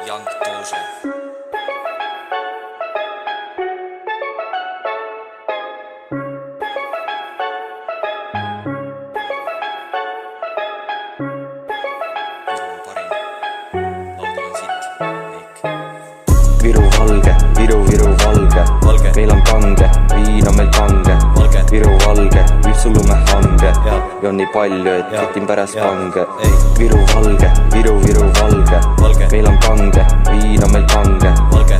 Young Doja. Viru valge, Viru valge, meil on kange, viin on meil kange, Viru valge, vipsulume hange ja on nii palju, et võtin pärast pange. Viru valge, Viru valge, meil on kange, viin on meil kange,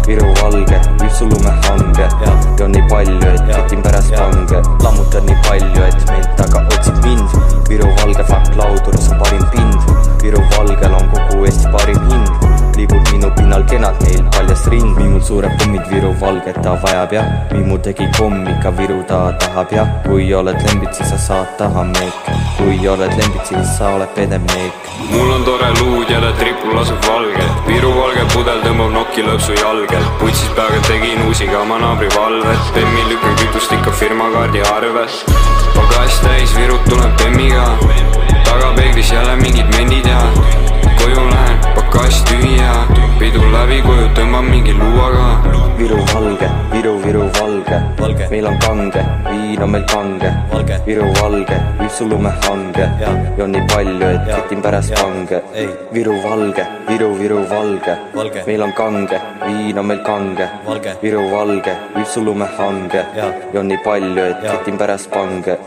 Viru valge, vipsulume hange ja on nii palju, et võtin pärast pange. Lammutan nii palju, et meilt taga otsib mind, Viru valge fuck laudurus on parim pind, Viru valgel on kogu Eesti parim hind. Liibud minu pinnal kenad, neil paljas rind, Miimul suured pommid, Viru valget ta vajab ja Miimu tegi kommika, Viru ta tahab ja kui oled lembid, siis sa saad taha meek, kui oled lembid, siis sa oled pedem meek. Mul on tore luud ja ta tripul asub valge, Viru valge pudel tõmbab nokki lõpsu jalgel, putsis peaga tegin uusiga oma naabri valvet, Bemmi lükkan kütust ikka firmakaardi arves, pagas täis Virut tuleb Bemmiga, tagapeeglis jälle mingid mendid ja koju lähen, pakas tühja, pidu läbi koju tõmban mingi luuaga. Viru valge, Viru valge, meil on kange, viin on meil kange, Viru valge, vipsulume hange ja on nii palju, et võtin pärast pange. Viru valge, Viru valge, meil on kange, viin on meil kange, Viru valge, vipsulume hange ja on nii palju, et võtin pärast pange.